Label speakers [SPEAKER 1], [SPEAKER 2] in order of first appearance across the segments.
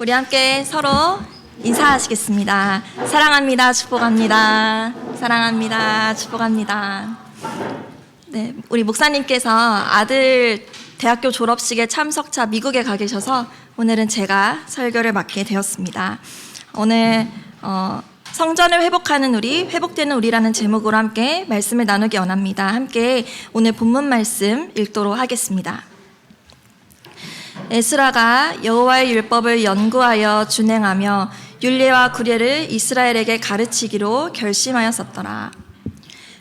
[SPEAKER 1] 우리 함께 서로 인사하시겠습니다. 사랑합니다. 축복합니다. 사랑합니다. 축복합니다. 네, 우리 목사님께서 아들 대학교 졸업식에 참석차 미국에 가 계셔서 오늘은 제가 설교를 맡게 되었습니다. 오늘 성전을 회복하는 우리, 회복되는 우리라는 제목으로 함께 말씀을 나누기 원합니다. 함께 오늘 본문 말씀 읽도록 하겠습니다. 에스라가 여호와의 율법을 연구하여 준행하며 율례와 규례를 이스라엘에게 가르치기로 결심하였었더라.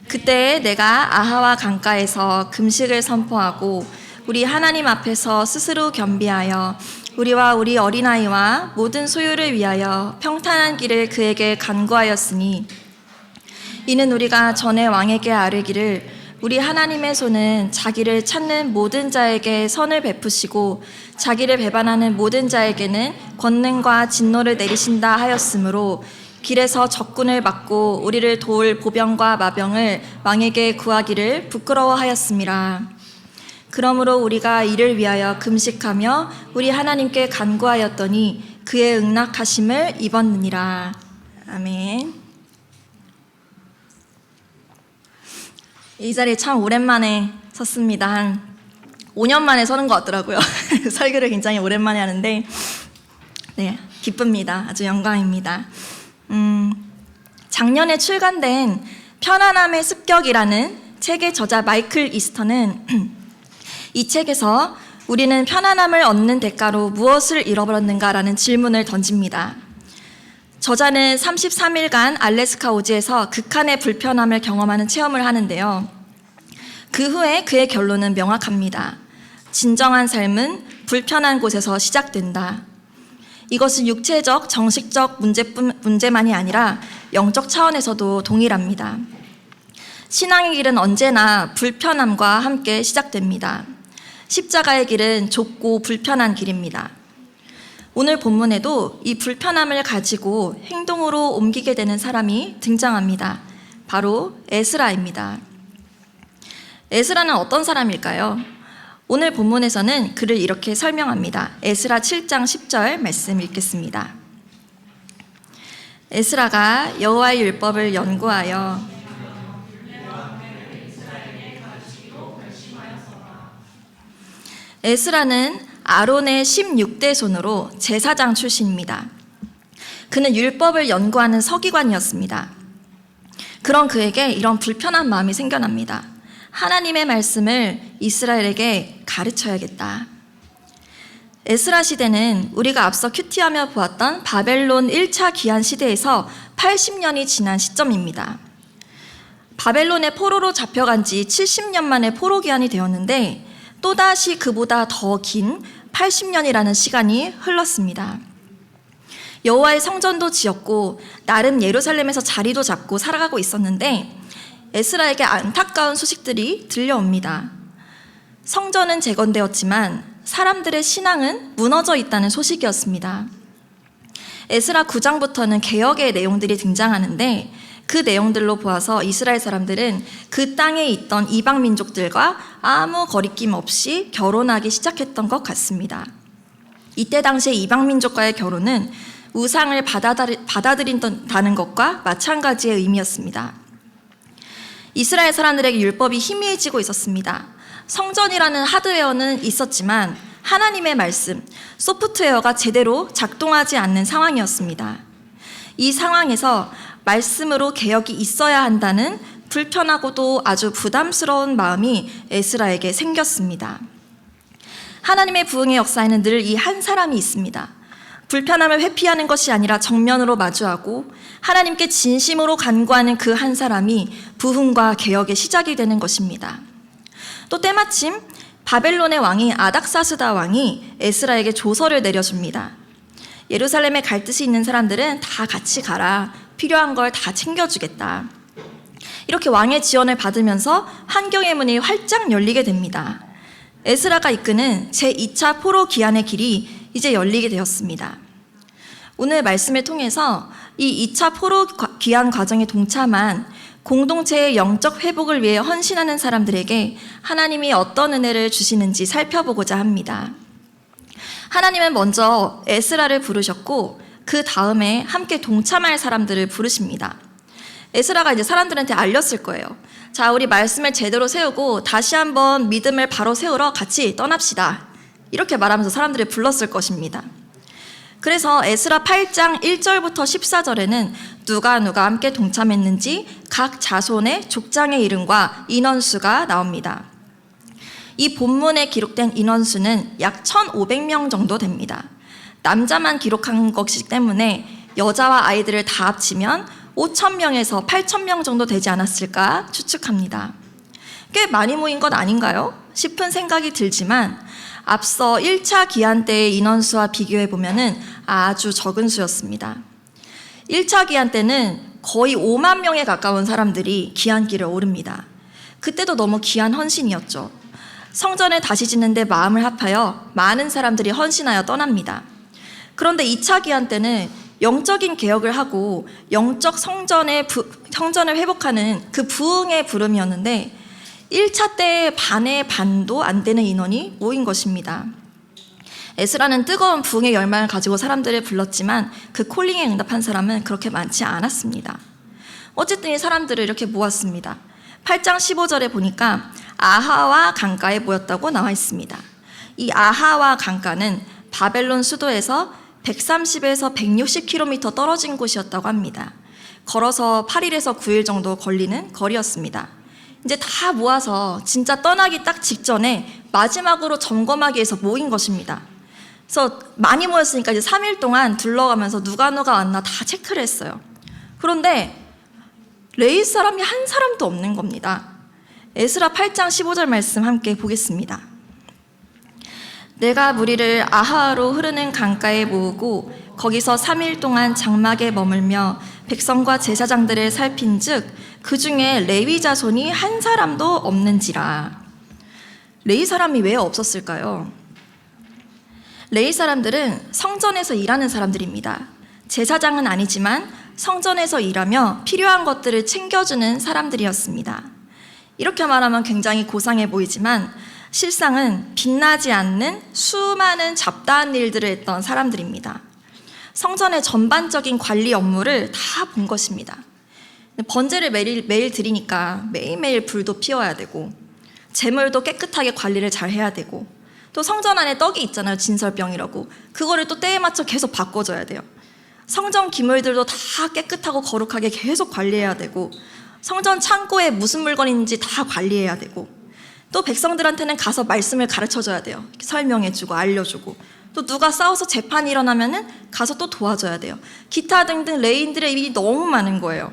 [SPEAKER 1] 그때 내가 아하와 강가에서 금식을 선포하고 우리 하나님 앞에서 스스로 겸비하여 우리와 우리 어린아이와 모든 소유를 위하여 평탄한 길을 그에게 간구하였으니 이는 우리가 전에 왕에게 아뢰기를 우리 하나님의 손은 자기를 찾는 모든 자에게 선을 베푸시고 자기를 배반하는 모든 자에게는 권능과 진노를 내리신다 하였으므로 길에서 적군을 막고 우리를 도울 보병과 마병을 왕에게 구하기를 부끄러워하였음이라. 그러므로 우리가 이를 위하여 금식하며 우리 하나님께 간구하였더니 그의 응낙하심을 입었느니라. 아멘. 이 자리에 참 오랜만에 섰습니다. 한 5년 만에 서는 것 같더라고요. 설교를 굉장히 오랜만에 하는데 네, 기쁩니다. 아주 영광입니다. 작년에 출간된 편안함의 습격이라는 책의 저자 마이클 이스터는 이 책에서 우리는 편안함을 얻는 대가로 무엇을 잃어버렸는가라는 질문을 던집니다. 저자는 33일간 알래스카 오지에서 극한의 불편함을 경험하는 체험을 하는데요. 그 후에 그의 결론은 명확합니다. 진정한 삶은 불편한 곳에서 시작된다. 이것은 육체적, 정식적 문제만이 아니라 영적 차원에서도 동일합니다. 신앙의 길은 언제나 불편함과 함께 시작됩니다. 십자가의 길은 좁고 불편한 길입니다. 오늘 본문에도 이 불편함을 가지고 행동으로 옮기게 되는 사람이 등장합니다. 바로 에스라입니다. 에스라는 어떤 사람일까요? 오늘 본문에서는 그를 이렇게 설명합니다. 에스라 7장 10절 말씀 읽겠습니다. 에스라가 여호와의 율법을 연구하여 에스라는 아론의 16대 손으로 제사장 출신입니다. 그는 율법을 연구하는 서기관이었습니다. 그런 그에게 이런 불편한 마음이 생겨납니다. 하나님의 말씀을 이스라엘에게 가르쳐야겠다. 에스라 시대는 우리가 앞서 큐티하며 보았던 바벨론 1차 귀환 시대에서 80년이 지난 시점입니다. 바벨론의 포로로 잡혀간 지 70년 만에 포로 귀환이 되었는데 또다시 그보다 더 긴 80년이라는 시간이 흘렀습니다. 여호와의 성전도 지었고 나름 예루살렘에서 자리도 잡고 살아가고 있었는데 에스라에게 안타까운 소식들이 들려옵니다. 성전은 재건되었지만 사람들의 신앙은 무너져 있다는 소식이었습니다. 에스라 9장부터는 개혁의 내용들이 등장하는데 그 내용들로 보아서 이스라엘 사람들은 그 땅에 있던 이방 민족들과 아무 거리낌 없이 결혼하기 시작했던 것 같습니다. 이때 당시의 이방 민족과의 결혼은 우상을 받아들인다는 것과 마찬가지의 의미였습니다. 이스라엘 사람들에게 율법이 희미해지고 있었습니다. 성전이라는 하드웨어는 있었지만 하나님의 말씀, 소프트웨어가 제대로 작동하지 않는 상황이었습니다. 이 상황에서 말씀으로 개혁이 있어야 한다는 불편하고도 아주 부담스러운 마음이 에스라에게 생겼습니다. 하나님의 부흥의 역사에는 늘 이 한 사람이 있습니다. 불편함을 회피하는 것이 아니라 정면으로 마주하고 하나님께 진심으로 간구하는 그 한 사람이 부흥과 개혁의 시작이 되는 것입니다. 또 때마침 바벨론의 왕이 아닥사스다 왕이 에스라에게 조서를 내려줍니다. 예루살렘에 갈 뜻이 있는 사람들은 다 같이 가라. 필요한 걸 다 챙겨주겠다. 이렇게 왕의 지원을 받으면서 환경의 문이 활짝 열리게 됩니다. 에스라가 이끄는 제2차 포로 귀환의 길이 이제 열리게 되었습니다. 오늘 말씀을 통해서 이 2차 포로 귀환 과정에 동참한 공동체의 영적 회복을 위해 헌신하는 사람들에게 하나님이 어떤 은혜를 주시는지 살펴보고자 합니다. 하나님은 먼저 에스라를 부르셨고 그 다음에 함께 동참할 사람들을 부르십니다. 에스라가 이제 사람들한테 알렸을 거예요. 자, 우리 말씀을 제대로 세우고 다시 한번 믿음을 바로 세우러 같이 떠납시다. 이렇게 말하면서 사람들을 불렀을 것입니다. 그래서 에스라 8장 1절부터 14절에는 누가 함께 동참했는지 각 자손의 족장의 이름과 인원수가 나옵니다. 이 본문에 기록된 인원수는 약 1,500명 정도 됩니다. 남자만 기록한 것이기 때문에 여자와 아이들을 다 합치면 5,000명에서 8,000명 정도 되지 않았을까 추측합니다. 꽤 많이 모인 것 아닌가요? 싶은 생각이 들지만 앞서 1차 기한 때의 인원수와 비교해보면 아주 적은 수였습니다. 1차 기한 때는 거의 5만 명에 가까운 사람들이 기한길을 오릅니다. 그때도 너무 귀한 헌신이었죠. 성전을 다시 짓는데 마음을 합하여 많은 사람들이 헌신하여 떠납니다. 그런데 2차 기한 때는 영적인 개혁을 하고 영적 성전을 회복하는 그 부흥의 부름이었는데 1차 때의 반의 반도 안 되는 인원이 모인 것입니다. 에스라는 뜨거운 부흥의 열망을 가지고 사람들을 불렀지만 그 콜링에 응답한 사람은 그렇게 많지 않았습니다. 어쨌든 이 사람들을 이렇게 모았습니다. 8장 15절에 보니까 아하와 강가에 모였다고 나와 있습니다. 이 아하와 강가는 바벨론 수도에서 130에서 160km 떨어진 곳이었다고 합니다. 걸어서 8일에서 9일 정도 걸리는 거리였습니다. 이제 다 모아서 진짜 떠나기 딱 직전에 마지막으로 점검하기 위해서 모인 것입니다. 그래서 많이 모였으니까 이제 3일 동안 둘러가면서 누가 왔나 다 체크를 했어요. 그런데 레위 사람이 한 사람도 없는 겁니다. 에스라 8장 15절 말씀 함께 보겠습니다. 내가 무리를 아하로 흐르는 강가에 모으고 거기서 3일 동안 장막에 머물며 백성과 제사장들을 살핀즉 그 중에 레위 자손이 한 사람도 없는지라. 레위 사람이 왜 없었을까요? 레위 사람들은 성전에서 일하는 사람들입니다. 제사장은 아니지만 성전에서 일하며 필요한 것들을 챙겨주는 사람들이었습니다. 이렇게 말하면 굉장히 고상해 보이지만 실상은 빛나지 않는 수많은 잡다한 일들을 했던 사람들입니다. 성전의 전반적인 관리 업무를 다 본 것입니다. 번제를 매일 드리니까 매일매일 불도 피워야 되고 재물도 깨끗하게 관리를 잘 해야 되고 또 성전 안에 떡이 있잖아요. 진설병이라고. 그거를 또 때에 맞춰 계속 바꿔줘야 돼요. 성전 기물들도 다 깨끗하고 거룩하게 계속 관리해야 되고 성전 창고에 무슨 물건이 있는지 다 관리해야 되고 또 백성들한테는 가서 말씀을 가르쳐줘야 돼요. 설명해주고 알려주고 또 누가 싸워서 재판이 일어나면은 가서 또 도와줘야 돼요. 기타 등등 레위인들의 일이 너무 많은 거예요.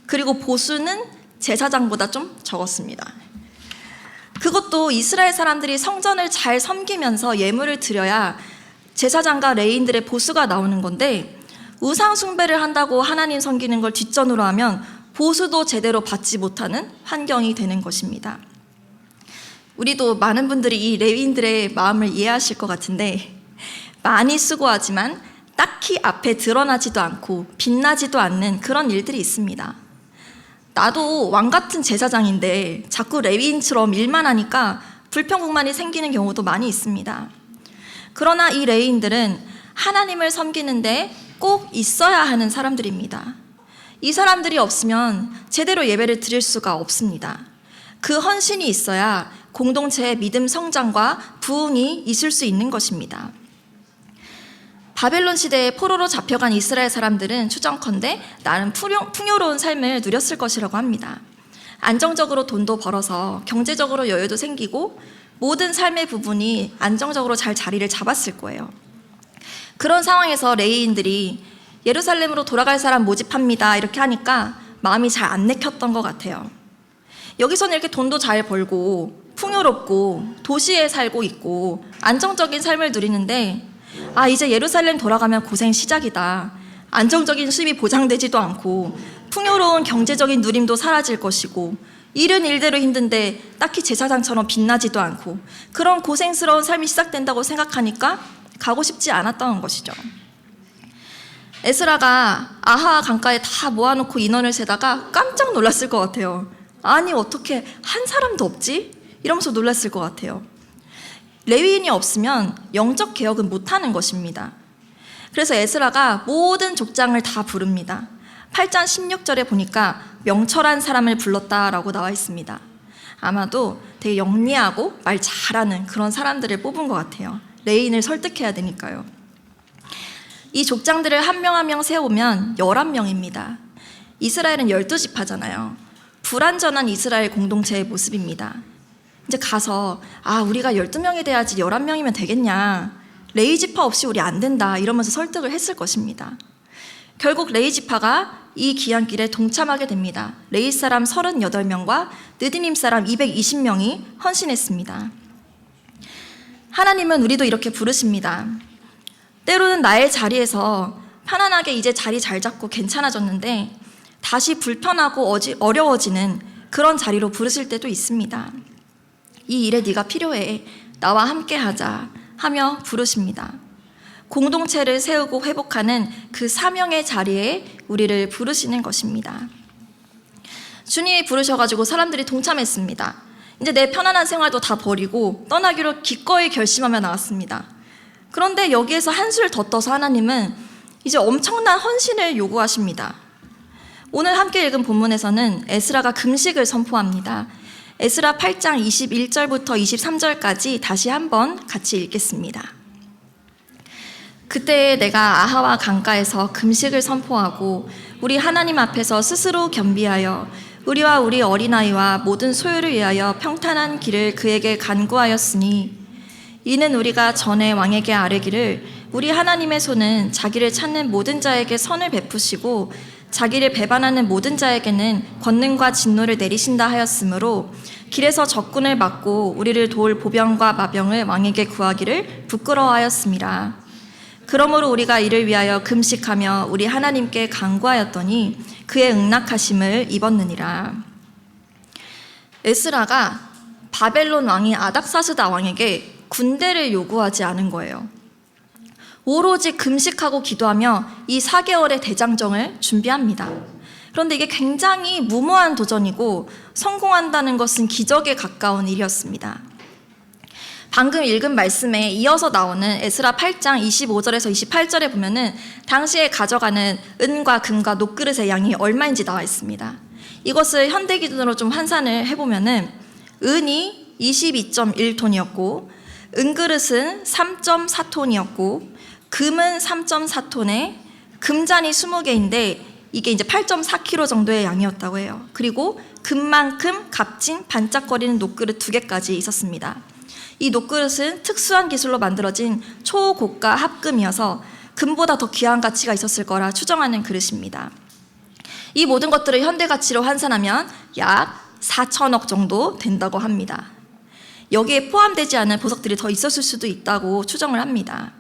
[SPEAKER 1] 그리고 보수는 제사장보다 좀 적었습니다. 그것도 이스라엘 사람들이 성전을 잘 섬기면서 예물을 드려야 제사장과 레위인들의 보수가 나오는 건데 우상 숭배를 한다고 하나님 섬기는 걸 뒷전으로 하면 보수도 제대로 받지 못하는 환경이 되는 것입니다. 우리도 많은 분들이 이 레위인들의 마음을 이해하실 것 같은데 많이 수고하지만 딱히 앞에 드러나지도 않고 빛나지도 않는 그런 일들이 있습니다. 나도 왕 같은 제사장인데 자꾸 레위인처럼 일만 하니까 불평불만이 생기는 경우도 많이 있습니다. 그러나 이 레위인들은 하나님을 섬기는데 꼭 있어야 하는 사람들입니다. 이 사람들이 없으면 제대로 예배를 드릴 수가 없습니다. 그 헌신이 있어야 공동체의 믿음 성장과 부흥이 있을 수 있는 것입니다. 바벨론 시대에 포로로 잡혀간 이스라엘 사람들은 추정컨대 나름 풍요로운 삶을 누렸을 것이라고 합니다. 안정적으로 돈도 벌어서 경제적으로 여유도 생기고 모든 삶의 부분이 안정적으로 잘 자리를 잡았을 거예요. 그런 상황에서 레위인들이 예루살렘으로 돌아갈 사람 모집합니다 이렇게 하니까 마음이 잘 안 내켰던 것 같아요. 여기서는 이렇게 돈도 잘 벌고 풍요롭고 도시에 살고 있고 안정적인 삶을 누리는데 이제 예루살렘 돌아가면 고생 시작이다. 안정적인 수입이 보장되지도 않고 풍요로운 경제적인 누림도 사라질 것이고 일은 일대로 힘든데 딱히 제사장처럼 빛나지도 않고 그런 고생스러운 삶이 시작된다고 생각하니까 가고 싶지 않았던 것이죠. 에스라가 아하 강가에 다 모아놓고 인원을 세다가 깜짝 놀랐을 것 같아요. 아니 어떻게 한 사람도 없지? 이러면서 놀랐을 것 같아요. 레위인이 없으면 영적 개혁은 못하는 것입니다. 그래서 에스라가 모든 족장을 다 부릅니다. 8장 16절에 보니까 명철한 사람을 불렀다라고 나와 있습니다. 아마도 되게 영리하고 말 잘하는 그런 사람들을 뽑은 것 같아요. 레위인을 설득해야 되니까요. 이 족장들을 한 명 한 명 세우면 11명입니다. 이스라엘은 12지파잖아요. 불완전한 이스라엘 공동체의 모습입니다. 이제 가서 우리가 12명이 돼야지 11명이면 되겠냐, 레위 지파 없이 우리 안 된다 이러면서 설득을 했을 것입니다. 결국 레위 지파가 이 귀환길에 동참하게 됩니다. 레위 사람 38명과 느디님 사람 220명이 헌신했습니다. 하나님은 우리도 이렇게 부르십니다. 때로는 나의 자리에서 편안하게 이제 자리 잘 잡고 괜찮아졌는데 다시 불편하고 어려워지는 그런 자리로 부르실 때도 있습니다. 이 일에 네가 필요해, 나와 함께 하자 하며 부르십니다. 공동체를 세우고 회복하는 그 사명의 자리에 우리를 부르시는 것입니다. 주님이 부르셔가지고 사람들이 동참했습니다. 이제 내 편안한 생활도 다 버리고 떠나기로 기꺼이 결심하며 나왔습니다. 그런데 여기에서 한술 더 떠서 하나님은 이제 엄청난 헌신을 요구하십니다. 오늘 함께 읽은 본문에서는 에스라가 금식을 선포합니다. 에스라 8장 21절부터 23절까지 다시 한번 같이 읽겠습니다. 그때 내가 아하와 강가에서 금식을 선포하고 우리 하나님 앞에서 스스로 겸비하여 우리와 우리 어린아이와 모든 소유를 위하여 평탄한 길을 그에게 간구하였으니 이는 우리가 전에 왕에게 아뢰기를 우리 하나님의 손은 자기를 찾는 모든 자에게 선을 베푸시고 자기를 배반하는 모든 자에게는 권능과 진노를 내리신다 하였으므로 길에서 적군을 막고 우리를 도울 보병과 마병을 왕에게 구하기를 부끄러워하였습니다. 그러므로 우리가 이를 위하여 금식하며 우리 하나님께 간구하였더니 그의 응낙하심을 입었느니라. 에스라가 바벨론 왕이 아닥사스다 왕에게 군대를 요구하지 않은 거예요. 오로지 금식하고 기도하며 이 4개월의 대장정을 준비합니다. 그런데 이게 굉장히 무모한 도전이고 성공한다는 것은 기적에 가까운 일이었습니다. 방금 읽은 말씀에 이어서 나오는 에스라 8장 25절에서 28절에 보면은 당시에 가져가는 은과 금과 녹그릇의 양이 얼마인지 나와 있습니다. 이것을 현대 기준으로 좀 환산을 해보면은 은이 22.1톤이었고 은그릇은 3.4톤이었고 금은 3.4톤에 금잔이 20개인데 이게 이제 8.4kg 정도의 양이었다고 해요. 그리고 금만큼 값진 반짝거리는 녹그릇 2개까지 있었습니다. 이 녹그릇은 특수한 기술로 만들어진 초고가 합금이어서 금보다 더 귀한 가치가 있었을 거라 추정하는 그릇입니다. 이 모든 것들을 현대 가치로 환산하면 약 4천억 정도 된다고 합니다. 여기에 포함되지 않은 보석들이 더 있었을 수도 있다고 추정을 합니다.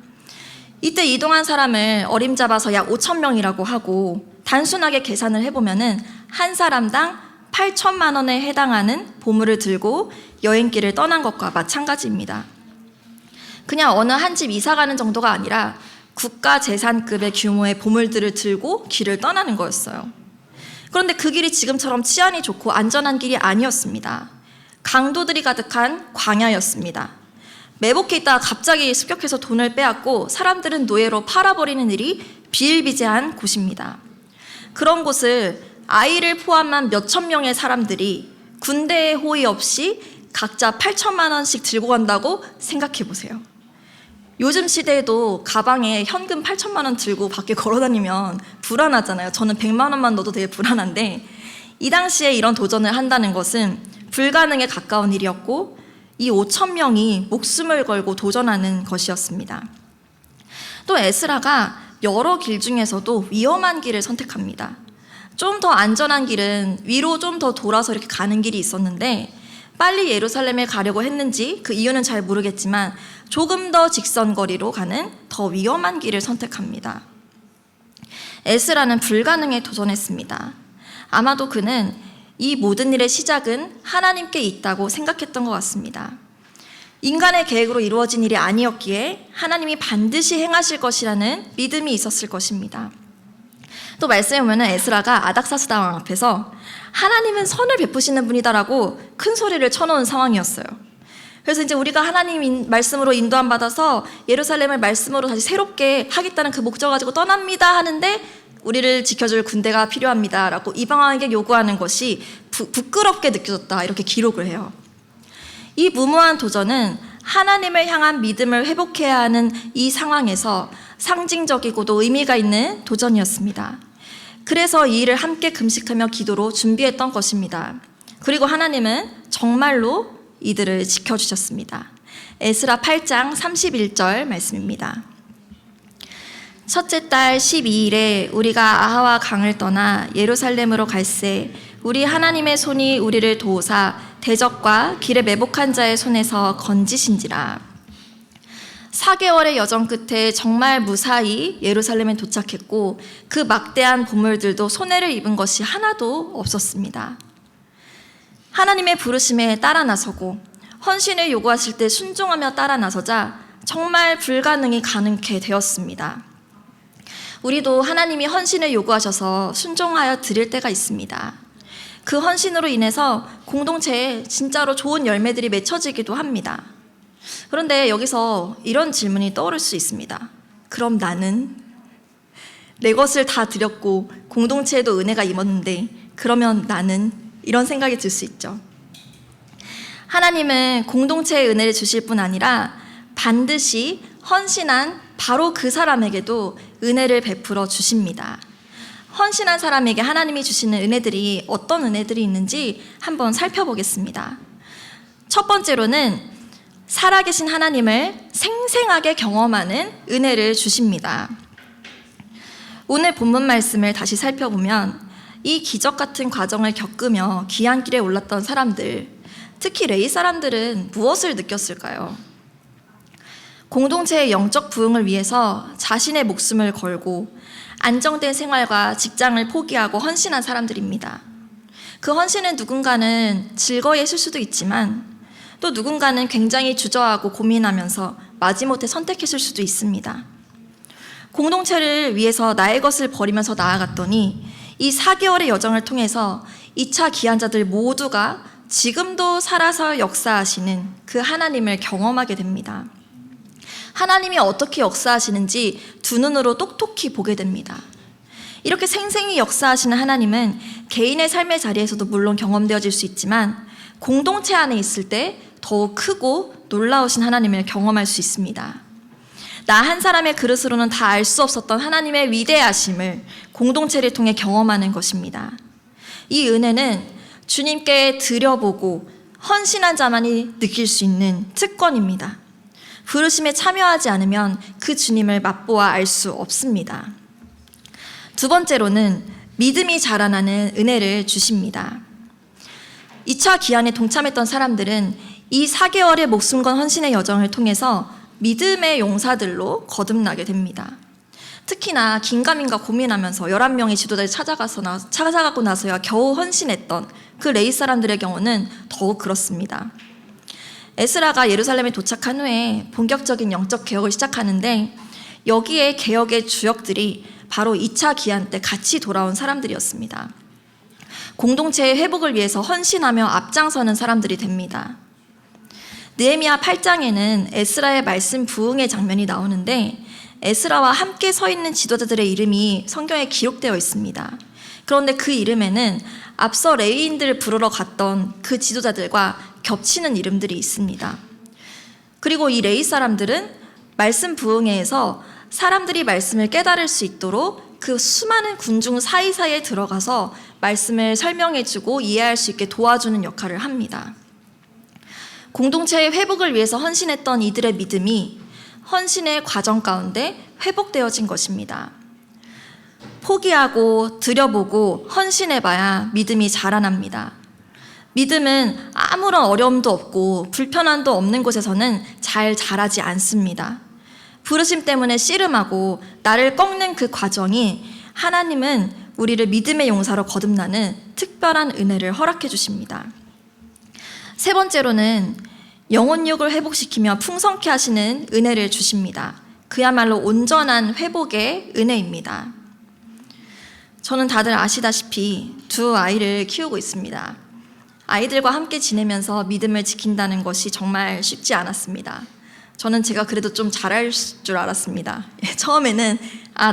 [SPEAKER 1] 이때 이동한 사람을 어림잡아서 약 5천 명이라고 하고 단순하게 계산을 해보면은 한 사람당 8천만 원에 해당하는 보물을 들고 여행길을 떠난 것과 마찬가지입니다. 그냥 어느 한 집 이사 가는 정도가 아니라 국가재산급의 규모의 보물들을 들고 길을 떠나는 거였어요. 그런데 그 길이 지금처럼 치안이 좋고 안전한 길이 아니었습니다. 강도들이 가득한 광야였습니다. 매복해 있다가 갑자기 습격해서 돈을 빼앗고 사람들은 노예로 팔아버리는 일이 비일비재한 곳입니다. 그런 곳을 아이를 포함한 몇천 명의 사람들이 군대의 호의 없이 각자 8천만 원씩 들고 간다고 생각해 보세요. 요즘 시대에도 가방에 현금 8천만 원 들고 밖에 걸어다니면 불안하잖아요. 저는 100만 원만 넣어도 되게 불안한데 이 당시에 이런 도전을 한다는 것은 불가능에 가까운 일이었고 이 5천 명이 목숨을 걸고 도전하는 것이었습니다. 또 에스라가 여러 길 중에서도 위험한 길을 선택합니다. 좀 더 안전한 길은 위로 좀 더 돌아서 이렇게 가는 길이 있었는데 빨리 예루살렘에 가려고 했는지 그 이유는 잘 모르겠지만 조금 더 직선거리로 가는 더 위험한 길을 선택합니다. 에스라는 불가능에 도전했습니다. 아마도 그는 이 모든 일의 시작은 하나님께 있다고 생각했던 것 같습니다. 인간의 계획으로 이루어진 일이 아니었기에 하나님이 반드시 행하실 것이라는 믿음이 있었을 것입니다. 또 말씀해 보면 에스라가 아닥사스다 왕 앞에서 하나님은 선을 베푸시는 분이다라고 큰 소리를 쳐놓은 상황이었어요. 그래서 이제 우리가 하나님 말씀으로 인도함 받아서 예루살렘을 말씀으로 다시 새롭게 하겠다는 그 목적 가지고 떠납니다 하는데 우리를 지켜줄 군대가 필요합니다라고 이방원에게 요구하는 것이 부끄럽게 느껴졌다 이렇게 기록을 해요. 이 무모한 도전은 하나님을 향한 믿음을 회복해야 하는 이 상황에서 상징적이고도 의미가 있는 도전이었습니다. 그래서 이 일을 함께 금식하며 기도로 준비했던 것입니다. 그리고 하나님은 정말로 이들을 지켜주셨습니다. 에스라 8장 31절 말씀입니다. 첫째 달 12일에 우리가 아하와 강을 떠나 예루살렘으로 갈새 우리 하나님의 손이 우리를 도우사 대적과 길에 매복한 자의 손에서 건지신지라. 4개월의 여정 끝에 정말 무사히 예루살렘에 도착했고 그 막대한 보물들도 손해를 입은 것이 하나도 없었습니다. 하나님의 부르심에 따라 나서고 헌신을 요구하실 때 순종하며 따라 나서자 정말 불가능이 가능케 되었습니다. 우리도 하나님이 헌신을 요구하셔서 순종하여 드릴 때가 있습니다. 그 헌신으로 인해서 공동체에 진짜로 좋은 열매들이 맺혀지기도 합니다. 그런데 여기서 이런 질문이 떠오를 수 있습니다. 그럼 나는 내 것을 다 드렸고 공동체에도 은혜가 임했는데 그러면 나는 이런 생각이 들 수 있죠. 하나님은 공동체의 은혜를 주실 뿐 아니라 반드시 헌신한 바로 그 사람에게도 은혜를 베풀어 주십니다. 헌신한 사람에게 하나님이 주시는 은혜들이 어떤 은혜들이 있는지 한번 살펴보겠습니다. 첫 번째로는 살아계신 하나님을 생생하게 경험하는 은혜를 주십니다. 오늘 본문 말씀을 다시 살펴보면 이 기적 같은 과정을 겪으며 귀한 길에 올랐던 사람들, 특히 레위 사람들은 무엇을 느꼈을까요? 공동체의 영적 부흥을 위해서 자신의 목숨을 걸고 안정된 생활과 직장을 포기하고 헌신한 사람들입니다. 그 헌신은 누군가는 즐거이 했을 수도 있지만 또 누군가는 굉장히 주저하고 고민하면서 마지못해 선택했을 수도 있습니다. 공동체를 위해서 나의 것을 버리면서 나아갔더니 이 4개월의 여정을 통해서 2차 기한자들 모두가 지금도 살아서 역사하시는 그 하나님을 경험하게 됩니다. 하나님이 어떻게 역사하시는지 두 눈으로 똑똑히 보게 됩니다. 이렇게 생생히 역사하시는 하나님은 개인의 삶의 자리에서도 물론 경험되어질 수 있지만 공동체 안에 있을 때 더욱 크고 놀라우신 하나님을 경험할 수 있습니다. 나 한 사람의 그릇으로는 다 알 수 없었던 하나님의 위대하심을 공동체를 통해 경험하는 것입니다. 이 은혜는 주님께 드려보고 헌신한 자만이 느낄 수 있는 특권입니다. 부르심에 참여하지 않으면 그 주님을 맛보아 알 수 없습니다. 두 번째로는 믿음이 자라나는 은혜를 주십니다. 2차 기한에 동참했던 사람들은 이 4개월의 목숨 건 헌신의 여정을 통해서 믿음의 용사들로 거듭나게 됩니다. 특히나 긴가민가 고민하면서 11명의 지도자를 찾아가고 나서야 겨우 헌신했던 그 레위 사람들의 경우는 더욱 그렇습니다. 에스라가 예루살렘에 도착한 후에 본격적인 영적 개혁을 시작하는데 여기에 개혁의 주역들이 바로 2차 기한 때 같이 돌아온 사람들이었습니다. 공동체의 회복을 위해서 헌신하며 앞장서는 사람들이 됩니다. 느헤미야 8장에는 에스라의 말씀 부흥의 장면이 나오는데 에스라와 함께 서 있는 지도자들의 이름이 성경에 기록되어 있습니다. 그런데 그 이름에는 앞서 레위인들을 부르러 갔던 그 지도자들과 겹치는 이름들이 있습니다. 그리고 이 레위 사람들은 말씀 부흥회에서 사람들이 말씀을 깨달을 수 있도록 그 수많은 군중 사이사이에 들어가서 말씀을 설명해주고 이해할 수 있게 도와주는 역할을 합니다. 공동체의 회복을 위해서 헌신했던 이들의 믿음이 헌신의 과정 가운데 회복되어진 것입니다. 포기하고 들여보고 헌신해봐야 믿음이 자라납니다. 믿음은 아무런 어려움도 없고 불편함도 없는 곳에서는 잘 자라지 않습니다. 부르심 때문에 씨름하고 나를 꺾는 그 과정이 하나님은 우리를 믿음의 용사로 거듭나는 특별한 은혜를 허락해 주십니다. 세 번째로는 영혼육을 회복시키며 풍성케 하시는 은혜를 주십니다. 그야말로 온전한 회복의 은혜입니다. 저는 다들 아시다시피 두 아이를 키우고 있습니다. 아이들과 함께 지내면서 믿음을 지킨다는 것이 정말 쉽지 않았습니다. 저는 제가 그래도 좀 잘할 줄 알았습니다. 처음에는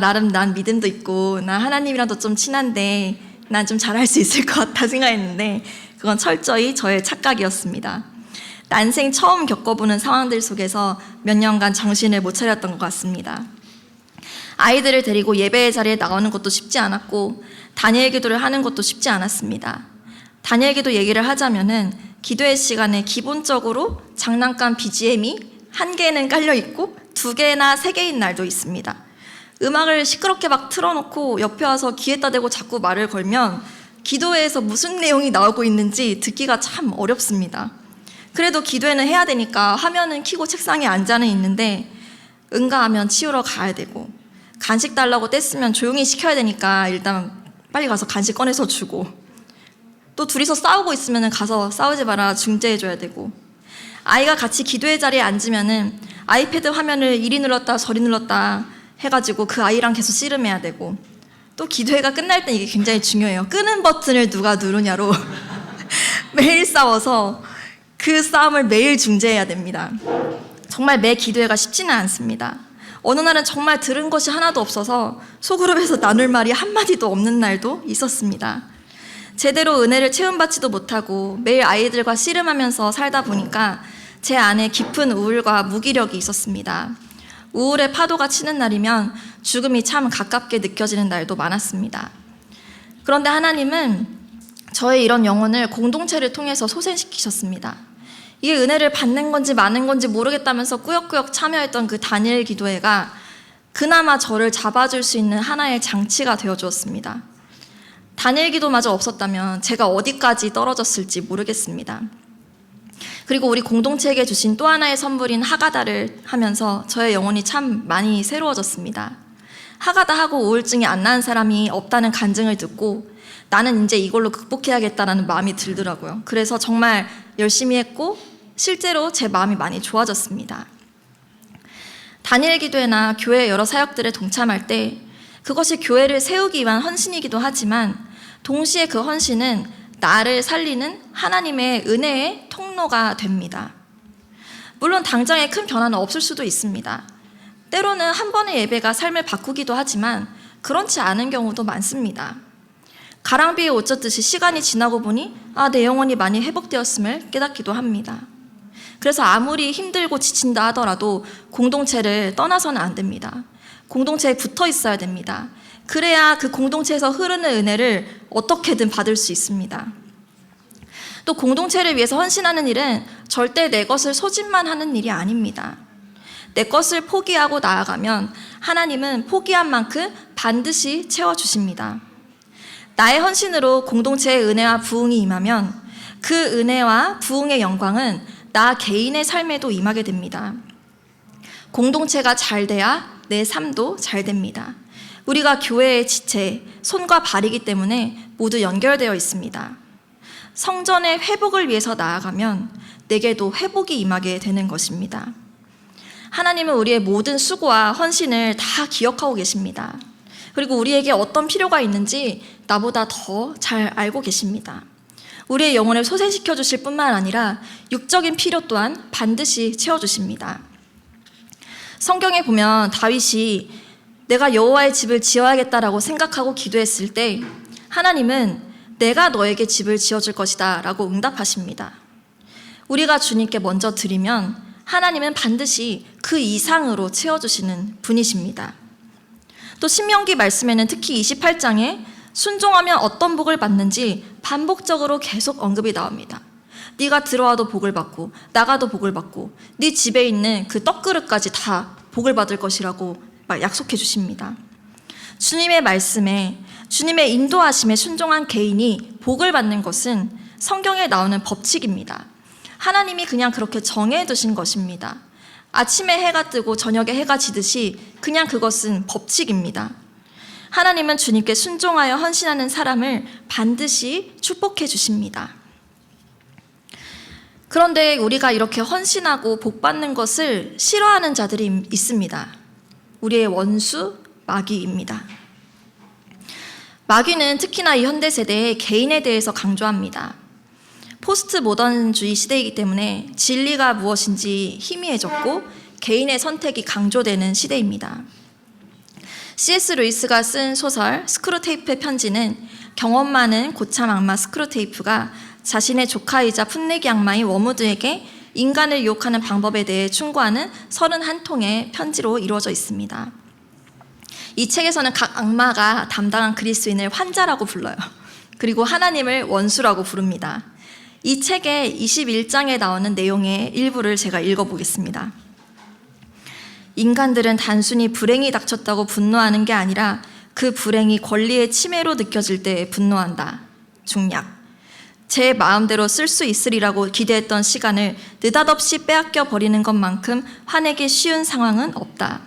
[SPEAKER 1] 나름 난 믿음도 있고 나 하나님이랑도 좀 친한데 난 좀 잘할 수 있을 것 같다 생각했는데 그건 철저히 저의 착각이었습니다. 난생 처음 겪어보는 상황들 속에서 몇 년간 정신을 못 차렸던 것 같습니다. 아이들을 데리고 예배의 자리에 나오는 것도 쉽지 않았고 다니엘 기도를 하는 것도 쉽지 않았습니다. 다니엘 기도 얘기를 하자면은 기도의 시간에 기본적으로 장난감 BGM이 1개는 깔려있고 2개나 3개인 날도 있습니다. 음악을 시끄럽게 막 틀어놓고 옆에 와서 귀에다 대고 자꾸 말을 걸면 기도회에서 무슨 내용이 나오고 있는지 듣기가 참 어렵습니다. 그래도 기도회는 해야 되니까 화면은 켜고 책상에 앉아는 있는데 응가하면 치우러 가야 되고 간식 달라고 뗐으면 조용히 시켜야 되니까 일단 빨리 가서 간식 꺼내서 주고 또 둘이서 싸우고 있으면 가서 싸우지 마라 중재해줘야 되고 아이가 같이 기도회 자리에 앉으면은 아이패드 화면을 이리 눌렀다 저리 눌렀다 해가지고 그 아이랑 계속 씨름해야 되고 또 기도회가 끝날 땐 이게 굉장히 중요해요. 끄는 버튼을 누가 누르냐로 매일 싸워서 그 싸움을 매일 중재해야 됩니다. 정말 매 기도회가 쉽지는 않습니다. 어느 날은 정말 들은 것이 하나도 없어서 소그룹에서 나눌 말이 한마디도 없는 날도 있었습니다. 제대로 은혜를 체험받지도 못하고 매일 아이들과 씨름하면서 살다 보니까 제 안에 깊은 우울과 무기력이 있었습니다. 우울의 파도가 치는 날이면 죽음이 참 가깝게 느껴지는 날도 많았습니다. 그런데 하나님은 저의 이런 영혼을 공동체를 통해서 소생시키셨습니다. 이게 은혜를 받는 건지 마는 건지 모르겠다면서 꾸역꾸역 참여했던 그 다니엘 기도회가 그나마 저를 잡아줄 수 있는 하나의 장치가 되어주었습니다. 다니엘 기도마저 없었다면 제가 어디까지 떨어졌을지 모르겠습니다. 그리고 우리 공동체에게 주신 또 하나의 선물인 하가다를 하면서 저의 영혼이 참 많이 새로워졌습니다. 하가다 하고 우울증이 안 나은 사람이 없다는 간증을 듣고 나는 이제 이걸로 극복해야겠다라는 마음이 들더라고요. 그래서 정말 열심히 했고 실제로 제 마음이 많이 좋아졌습니다. 다니엘 기도회나 교회 여러 사역들에 동참할 때 그것이 교회를 세우기 위한 헌신이기도 하지만 동시에 그 헌신은 나를 살리는 하나님의 은혜의 통로가 됩니다. 물론 당장의 큰 변화는 없을 수도 있습니다. 때로는 한 번의 예배가 삶을 바꾸기도 하지만 그렇지 않은 경우도 많습니다. 가랑비에 옷 젖듯이 시간이 지나고 보니 내 영혼이 많이 회복되었음을 깨닫기도 합니다. 그래서 아무리 힘들고 지친다 하더라도 공동체를 떠나서는 안 됩니다. 공동체에 붙어 있어야 됩니다. 그래야 그 공동체에서 흐르는 은혜를 어떻게든 받을 수 있습니다. 또 공동체를 위해서 헌신하는 일은 절대 내 것을 소진만 하는 일이 아닙니다. 내 것을 포기하고 나아가면 하나님은 포기한 만큼 반드시 채워주십니다. 나의 헌신으로 공동체의 은혜와 부흥이 임하면 그 은혜와 부흥의 영광은 나 개인의 삶에도 임하게 됩니다. 공동체가 잘 돼야 내 삶도 잘 됩니다. 우리가 교회의 지체, 손과 발이기 때문에 모두 연결되어 있습니다. 성전의 회복을 위해서 나아가면 내게도 회복이 임하게 되는 것입니다. 하나님은 우리의 모든 수고와 헌신을 다 기억하고 계십니다. 그리고 우리에게 어떤 필요가 있는지 나보다 더 잘 알고 계십니다. 우리의 영혼을 소생시켜 주실 뿐만 아니라 육적인 필요 또한 반드시 채워주십니다. 성경에 보면 다윗이 내가 여호와의 집을 지어야겠다라고 생각하고 기도했을 때 하나님은 내가 너에게 집을 지어줄 것이다 라고 응답하십니다. 우리가 주님께 먼저 드리면 하나님은 반드시 그 이상으로 채워주시는 분이십니다. 또 신명기 말씀에는 특히 28장에 순종하면 어떤 복을 받는지 반복적으로 계속 언급이 나옵니다. 네가 들어와도 복을 받고 나가도 복을 받고 네 집에 있는 그 떡그릇까지 다 복을 받을 것이라고 막 약속해 주십니다. 주님의 말씀에 주님의 인도하심에 순종한 개인이 복을 받는 것은 성경에 나오는 법칙입니다. 하나님이 그냥 그렇게 정해 두신 것입니다. 아침에 해가 뜨고 저녁에 해가 지듯이 그냥 그것은 법칙입니다. 하나님은 주님께 순종하여 헌신하는 사람을 반드시 축복해 주십니다. 그런데 우리가 이렇게 헌신하고 복 받는 것을 싫어하는 자들이 있습니다. 우리의 원수 마귀입니다. 마귀는 특히나 이 현대세대에 개인에 대해서 강조합니다. 포스트 모던주의 시대이기 때문에 진리가 무엇인지 희미해졌고 개인의 선택이 강조되는 시대입니다. C.S. 루이스가 쓴 소설 스크루테이프의 편지는 경험 많은 고참 악마 스크루테이프가 자신의 조카이자 풋내기 악마인 워무드에게 인간을 유혹하는 방법에 대해 충고하는 31통의 편지로 이루어져 있습니다. 이 책에서는 각 악마가 담당한 그리스인을 환자라고 불러요. 그리고 하나님을 원수라고 부릅니다. 이 책의 21장에 나오는 내용의 일부를 제가 읽어보겠습니다. 인간들은 단순히 불행이 닥쳤다고 분노하는 게 아니라 그 불행이 권리의 침해로 느껴질 때 분노한다. 중략. 제 마음대로 쓸 수 있으리라고 기대했던 시간을 느닷없이 빼앗겨 버리는 것만큼 화내기 쉬운 상황은 없다.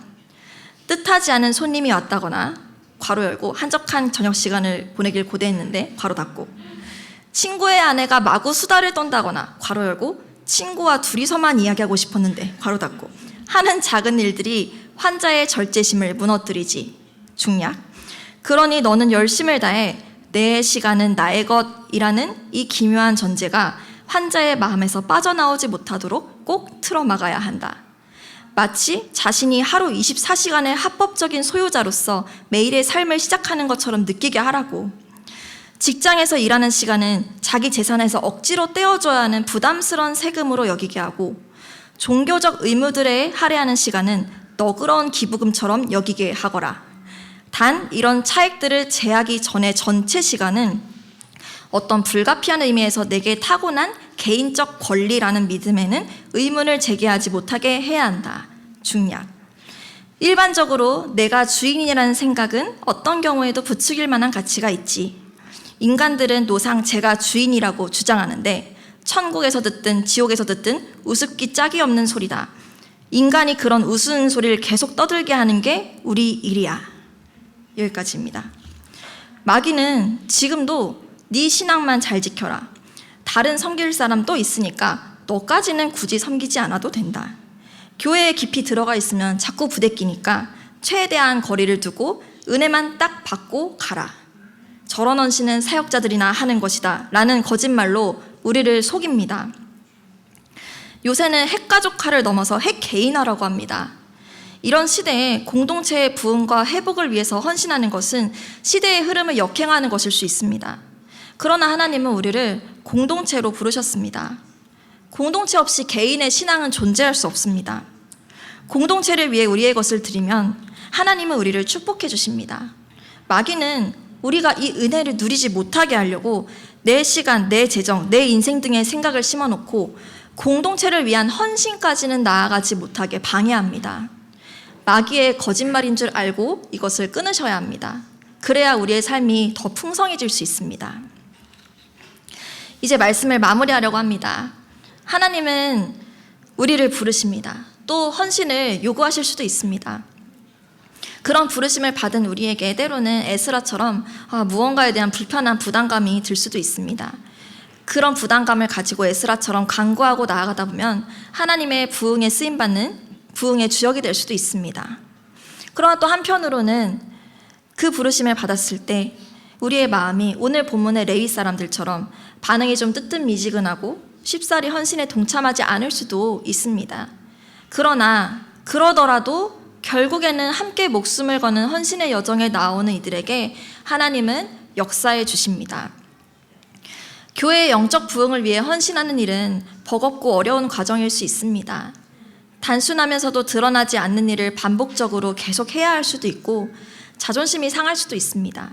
[SPEAKER 1] 뜻하지 않은 손님이 왔다거나 괄호 열고 한적한 저녁 시간을 보내길 고대했는데 괄호 닫고 친구의 아내가 마구 수다를 떤다거나 괄호 열고 친구와 둘이서만 이야기하고 싶었는데 괄호 닫고 하는 작은 일들이 환자의 절제심을 무너뜨리지. 중략. 그러니 너는 열심을 다해 내 시간은 나의 것이라는 이 기묘한 전제가 환자의 마음에서 빠져나오지 못하도록 꼭 틀어막아야 한다. 마치 자신이 하루 24시간의 합법적인 소유자로서 매일의 삶을 시작하는 것처럼 느끼게 하라고. 직장에서 일하는 시간은 자기 재산에서 억지로 떼어줘야 하는 부담스러운 세금으로 여기게 하고 종교적 의무들에 할애하는 시간은 너그러운 기부금처럼 여기게 하거라. 단 이런 차액들을 제하기 전의 전체 시간은 어떤 불가피한 의미에서 내게 타고난 개인적 권리라는 믿음에는 의문을 제기하지 못하게 해야 한다. 중략. 일반적으로 내가 주인이라는 생각은 어떤 경우에도 부추길 만한 가치가 있지. 인간들은 노상 제가 주인이라고 주장하는데 천국에서 듣든 지옥에서 듣든 우습기 짝이 없는 소리다. 인간이 그런 우스운 소리를 계속 떠들게 하는 게 우리 일이야. 여기까지입니다. 마귀는 지금도 네 신앙만 잘 지켜라. 다른 섬길 사람 또 있으니까 너까지는 굳이 섬기지 않아도 된다. 교회에 깊이 들어가 있으면 자꾸 부대끼니까 최대한 거리를 두고 은혜만 딱 받고 가라. 저런 헌신은 사역자들이나 하는 것이다 라는 거짓말로 우리를 속입니다. 요새는 핵가족화를 넘어서 핵개인화라고 합니다. 이런 시대에 공동체의 부흥과 회복을 위해서 헌신하는 것은 시대의 흐름을 역행하는 것일 수 있습니다. 그러나 하나님은 우리를 공동체로 부르셨습니다. 공동체 없이 개인의 신앙은 존재할 수 없습니다. 공동체를 위해 우리의 것을 드리면 하나님은 우리를 축복해 주십니다. 마귀는 우리가 이 은혜를 누리지 못하게 하려고 내 시간, 내 재정, 내 인생 등의 생각을 심어놓고 공동체를 위한 헌신까지는 나아가지 못하게 방해합니다. 마귀의 거짓말인 줄 알고 이것을 끊으셔야 합니다. 그래야 우리의 삶이 더 풍성해질 수 있습니다. 이제 말씀을 마무리하려고 합니다. 하나님은 우리를 부르십니다. 또 헌신을 요구하실 수도 있습니다. 그런 부르심을 받은 우리에게 때로는 에스라처럼 무언가에 대한 불편한 부담감이 들 수도 있습니다. 그런 부담감을 가지고 에스라처럼 간구하고 나아가다 보면 하나님의 부흥에 쓰임받는 부흥의 주역이 될 수도 있습니다. 그러나 또 한편으로는 그 부르심을 받았을 때 우리의 마음이 오늘 본문의 레위 사람들처럼 반응이 좀 뜨뜻미지근하고 쉽사리 헌신에 동참하지 않을 수도 있습니다. 그러더라도 결국에는 함께 목숨을 거는 헌신의 여정에 나오는 이들에게 하나님은 역사해 주십니다. 교회의 영적 부흥을 위해 헌신하는 일은 버겁고 어려운 과정일 수 있습니다. 단순하면서도 드러나지 않는 일을 반복적으로 계속 해야 할 수도 있고 자존심이 상할 수도 있습니다.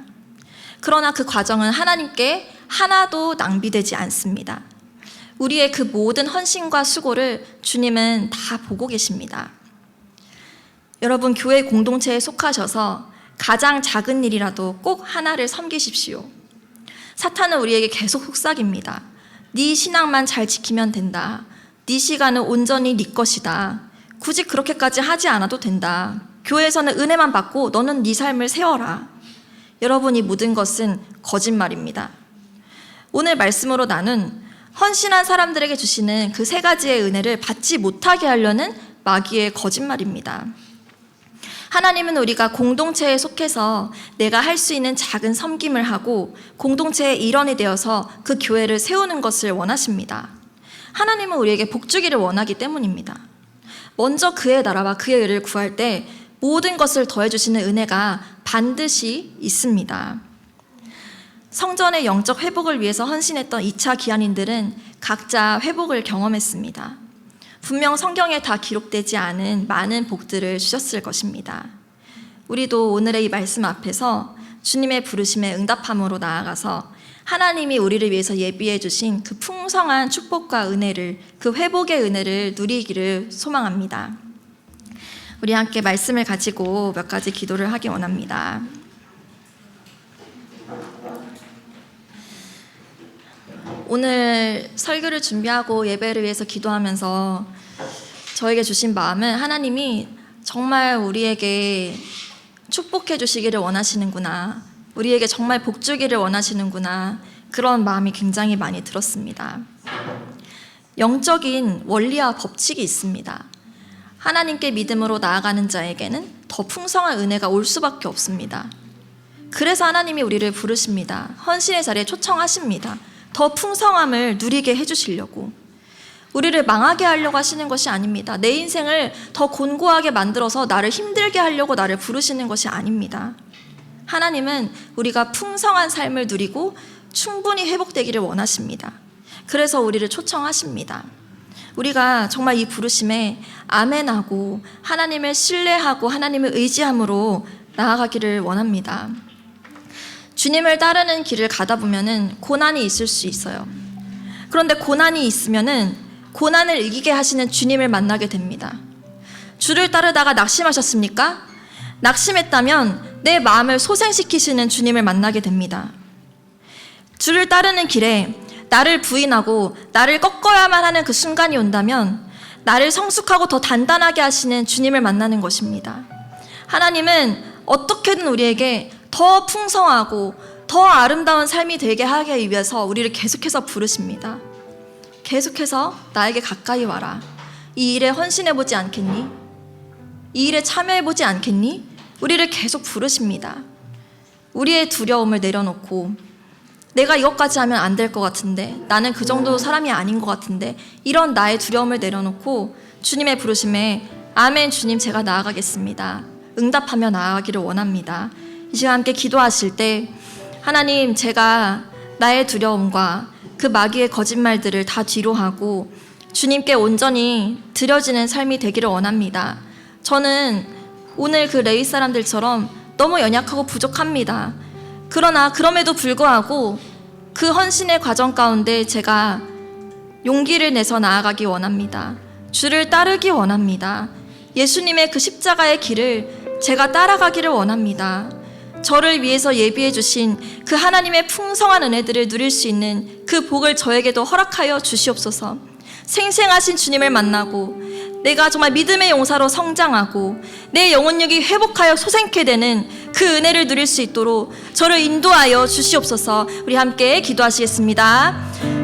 [SPEAKER 1] 그러나 그 과정은 하나님께 하나도 낭비되지 않습니다. 우리의 그 모든 헌신과 수고를 주님은 다 보고 계십니다. 여러분, 교회 공동체에 속하셔서 가장 작은 일이라도 꼭 하나를 섬기십시오. 사탄은 우리에게 계속 속삭입니다. 네 신앙만 잘 지키면 된다. 네 시간은 온전히 네 것이다. 굳이 그렇게까지 하지 않아도 된다. 교회에서는 은혜만 받고 너는 네 삶을 세워라. 여러분, 이 모든 것은 거짓말입니다. 오늘 말씀으로 나눈 헌신한 사람들에게 주시는 그 3가지의 은혜를 받지 못하게 하려는 마귀의 거짓말입니다. 하나님은 우리가 공동체에 속해서 내가 할 수 있는 작은 섬김을 하고 공동체의 일원이 되어서 그 교회를 세우는 것을 원하십니다. 하나님은 우리에게 복 주기를 원하기 때문입니다. 먼저 그의 나라와 그의 의를 구할 때 모든 것을 더해주시는 은혜가 반드시 있습니다. 성전의 영적 회복을 위해서 헌신했던 2차 기한인들은 각자 회복을 경험했습니다. 분명 성경에 다 기록되지 않은 많은 복들을 주셨을 것입니다. 우리도 오늘의 이 말씀 앞에서 주님의 부르심에 응답함으로 나아가서 하나님이 우리를 위해서 예비해 주신 그 풍성한 축복과 은혜를, 그 회복의 은혜를 누리기를 소망합니다. 우리 함께 말씀을 가지고 몇 가지 기도를 하기 원합니다. 오늘 설교를 준비하고 예배를 위해서 기도하면서 저에게 주신 마음은 하나님이 정말 우리에게 축복해 주시기를 원하시는구나, 우리에게 정말 복 주기를 원하시는구나, 그런 마음이 굉장히 많이 들었습니다. 영적인 원리와 법칙이 있습니다. 하나님께 믿음으로 나아가는 자에게는 더 풍성한 은혜가 올 수밖에 없습니다. 그래서 하나님이 우리를 부르십니다. 헌신의 자리에 초청하십니다. 더 풍성함을 누리게 해주시려고. 우리를 망하게 하려고 하시는 것이 아닙니다. 내 인생을 더 곤고하게 만들어서 나를 힘들게 하려고 나를 부르시는 것이 아닙니다. 하나님은 우리가 풍성한 삶을 누리고 충분히 회복되기를 원하십니다. 그래서 우리를 초청하십니다. 우리가 정말 이 부르심에 아멘하고 하나님을 신뢰하고 하나님을 의지함으로 나아가기를 원합니다. 주님을 따르는 길을 가다 보면은 고난이 있을 수 있어요. 그런데 고난이 있으면은 고난을 이기게 하시는 주님을 만나게 됩니다. 주를 따르다가 낙심하셨습니까? 낙심했다면 내 마음을 소생시키시는 주님을 만나게 됩니다. 주를 따르는 길에 나를 부인하고 나를 꺾어야만 하는 그 순간이 온다면 나를 성숙하고 더 단단하게 하시는 주님을 만나는 것입니다. 하나님은 어떻게든 우리에게 더 풍성하고 더 아름다운 삶이 되게 하기 위해서 우리를 계속해서 부르십니다. 계속해서 나에게 가까이 와라. 이 일에 헌신해보지 않겠니? 이 일에 참여해보지 않겠니? 우리를 계속 부르십니다. 우리의 두려움을 내려놓고 내가 이것까지 하면 안 될 것 같은데, 나는 그 정도 사람이 아닌 것 같은데, 이런 나의 두려움을 내려놓고 주님의 부르심에 아멘 주님 제가 나아가겠습니다, 응답하며 나아가기를 원합니다. 이 시간 함께 기도하실 때 하나님, 제가 나의 두려움과 그 마귀의 거짓말들을 다 뒤로 하고 주님께 온전히 드려지는 삶이 되기를 원합니다. 저는 오늘 그 레위 사람들처럼 너무 연약하고 부족합니다. 그러나 그럼에도 불구하고 그 헌신의 과정 가운데 제가 용기를 내서 나아가기 원합니다. 주를 따르기 원합니다. 예수님의 그 십자가의 길을 제가 따라가기를 원합니다. 저를 위해서 예비해 주신 그 하나님의 풍성한 은혜들을 누릴 수 있는 그 복을 저에게도 허락하여 주시옵소서. 생생하신 주님을 만나고 내가 정말 믿음의 용사로 성장하고 내 영혼력이 회복하여 솟게 되는 그 은혜를 누릴 수 있도록 저를 인도하여 주시옵소서. 우리 함께 기도하시겠습니다.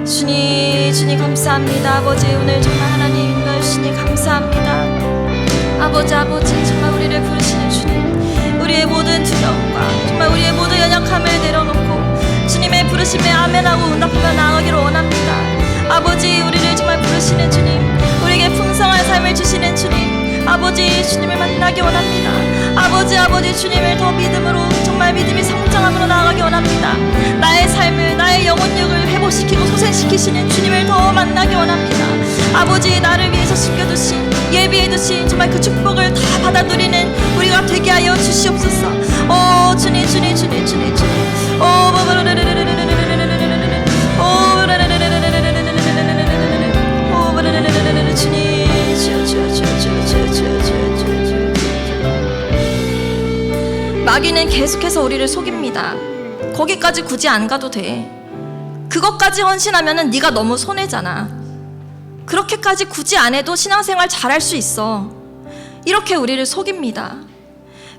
[SPEAKER 1] 주님 감사합니다. 아버지, 오늘 정말 하나님 인도해 주시니 감사합니다. 아버지 정말 우리를 부르시는 주님, 우리의 모든 두려움과 정말 우리의 모든 연약함을 내려놓고 주님의 부르심에 아멘하고 응답하며 나아가기를 원합니다. 아버지, 우리를 정말 부르시는 주님, 우리에게 풍성한 삶을 주시는 주님, 아버지 주님을 만나기 원합니다. 아버지 주님을 더 믿음으로 정말 믿음이 성장함으로 나아가기 원합니다. 나의 삶을, 나의 영혼력을 회복시키고 소생시키시는 주님을 더 만나기 원합니다. 아버지, 나를 위해서 숨겨두신, 예비해두신 정말 그 축복을 다 받아 누리는 우리가 되게 하여 주시옵소서. 주님 마귀는 계속해서 우리를 속입니다. 거기까지 굳이 안 가도 돼. 그것까지 헌신하면은 네가 너무 손해잖아. 그렇게까지 굳이 안 해도 신앙생활 잘할 수 있어. 이렇게 우리를 속입니다.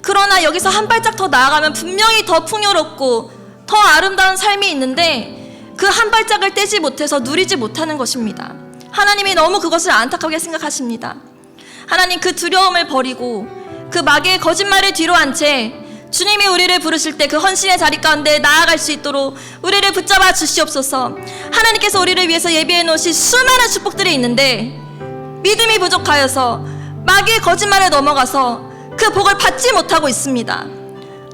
[SPEAKER 1] 그러나 여기서 한 발짝 더 나아가면 분명히 더 풍요롭고 더 아름다운 삶이 있는데 그 한 발짝을 떼지 못해서 누리지 못하는 것입니다. 하나님이 너무 그것을 안타깝게 생각하십니다. 하나님, 그 두려움을 버리고 그 마귀의 거짓말을 뒤로 한 채 주님이 우리를 부르실 때 그 헌신의 자리 가운데 나아갈 수 있도록 우리를 붙잡아 주시옵소서. 하나님께서 우리를 위해서 예비해 놓으신 수많은 축복들이 있는데 믿음이 부족하여서 마귀의 거짓말에 넘어가서 그 복을 받지 못하고 있습니다.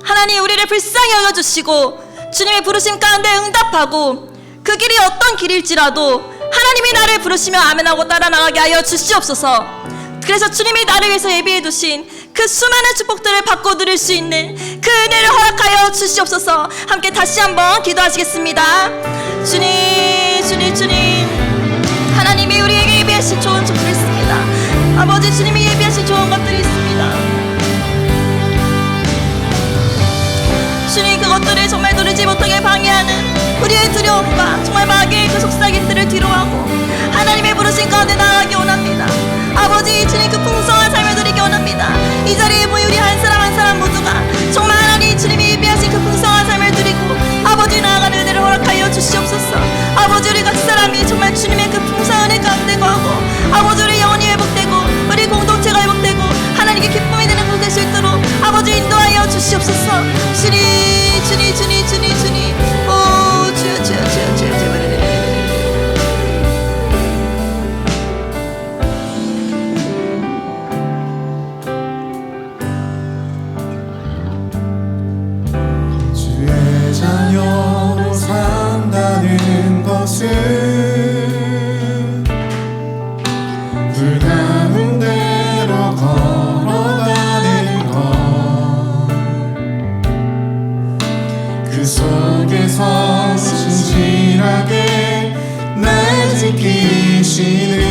[SPEAKER 1] 하나님, 우리를 불쌍히 여겨주시고 주님의 부르심 가운데 응답하고 그 길이 어떤 길일지라도 하나님이 나를 부르시며 아멘하고 따라 나가게 하여 주시옵소서. 그래서 주님이 나를 위해서 예비해 두신 그 수많은 축복들을 받고 누릴 수 있는 그 은혜를 허락하여 주시옵소서. 함께 다시 한번 기도하시겠습니다. 주님, 하나님이 우리에게 예비하신 좋은 축복이 있습니다. 아버지, 주님이 예비하신 좋은 것들이 있습니다. 주님, 그것들을 정말 누리지 못하게 방해하는 우리의 두려움과 정말 마귀의 그 속삭임들을 뒤로하고 하나님의 부르신 가운데 나아가기 원합니다. 아버지, 주님, 그 풍성한 삶을 누리기 원합니다. 이 자리에 모인 우리 한 사람 한 사람 모두가 정말 하나님 주님이 예비하신 그 풍성한 삶을 누리고 아버지 나아가는 은혜를 허락하여 주시옵소서. 아버지, 우리 각 사람이 정말 주님의 그 풍성한 은혜 가운데 거하고 아버지, 우리 영혼이 회복되고 우리 공동체가 회복되고 하나님께 기쁨이 되는 곳 될 수 있도록 아버지 인도하여 주시옵소서. 주님, 오 주여.
[SPEAKER 2] 주의 자녀로 산다는 것은 불 가운데로 걸어가는 것, 그 속에서 진실하게 날 지키시는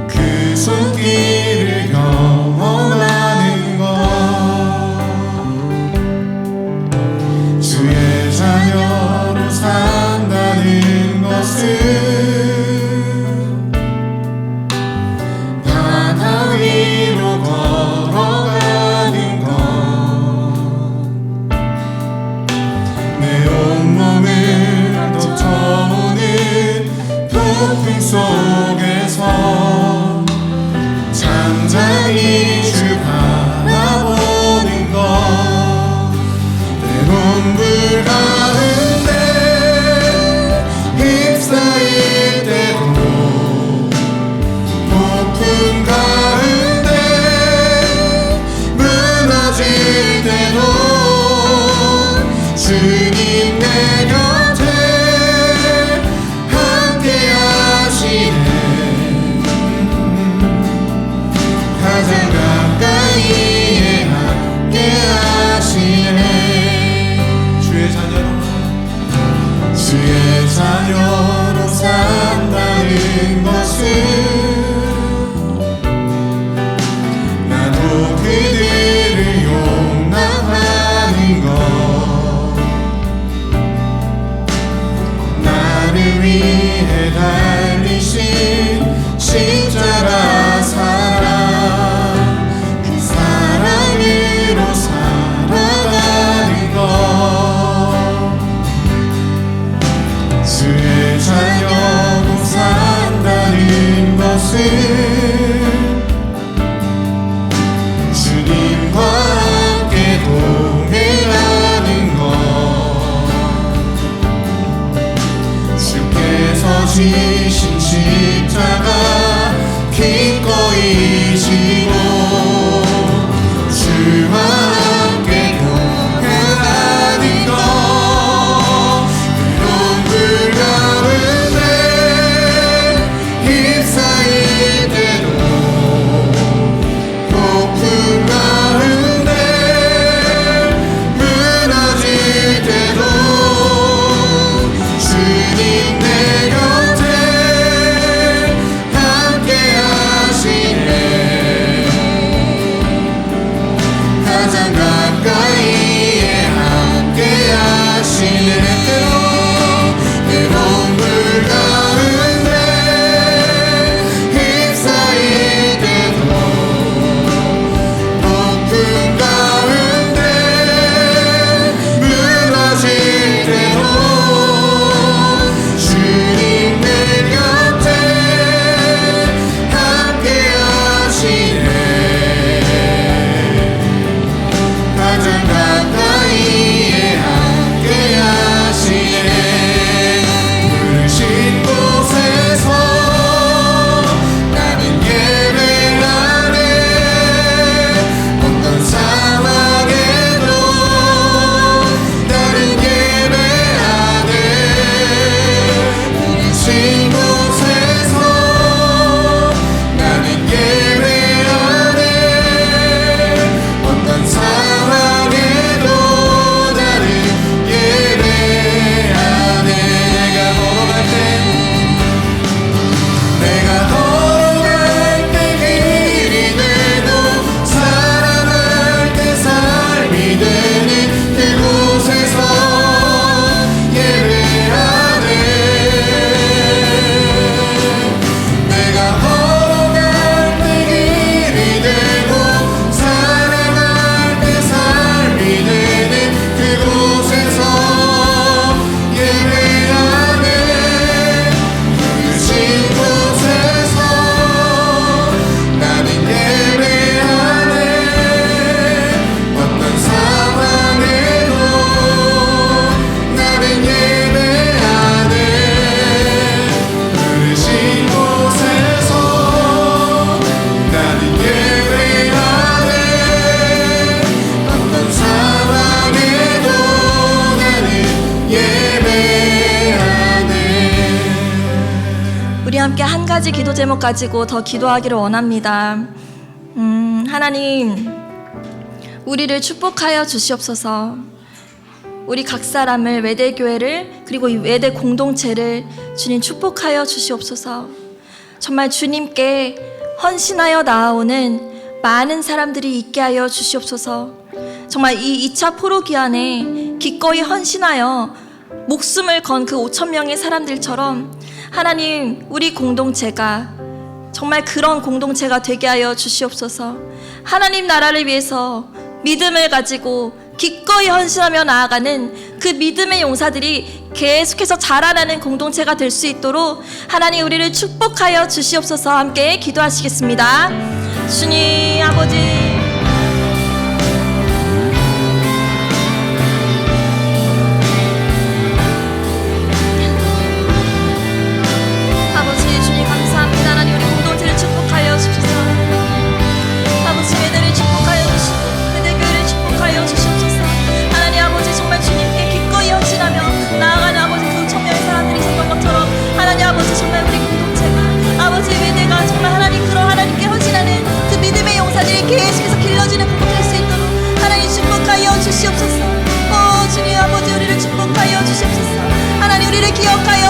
[SPEAKER 2] 그 손길을 경험하는 것. 주의 자녀로 산다는 것은 바다 위로 걸어가는 것, 내 온몸을 덮쳐오는 폭풍 속에서 잠잠히 주 바라보는 것, 때론 불 가운데 휩싸일 때도 폭풍 가운데 무너질 때도 주님 내 곁에 함께 하시네. 가장 가까이에 함께 하시네. 주의 자녀로 산다는 것은 나도 그들을 용납하는 것,
[SPEAKER 1] 가지 기도 제목 가지고 더 기도하기를 원합니다. 하나님, 우리를 축복하여 주시옵소서. 우리 각 사람을, 외대교회를, 그리고 이 외대 공동체를 주님 축복하여 주시옵소서. 정말 주님께 헌신하여 나아오는 많은 사람들이 있게 하여 주시옵소서. 정말 이 2차 포로 기한에 기꺼이 헌신하여 목숨을 건 그 5,000명의 사람들처럼 하나님, 우리 공동체가 정말 그런 공동체가 되게 하여 주시옵소서. 하나님 나라를 위해서 믿음을 가지고 기꺼이 헌신하며 나아가는 그 믿음의 용사들이 계속해서 자라나는 공동체가 될 수 있도록 하나님 우리를 축복하여 주시옵소서. 함께 기도하시겠습니다. 주님 아버지, 계속해서 길러지는 공동체 될 수 있도록 하나님 축복하여 주시옵소서. 주님 아버지, 우리를 축복하여 주시옵소서. 하나님 우리를 기억하여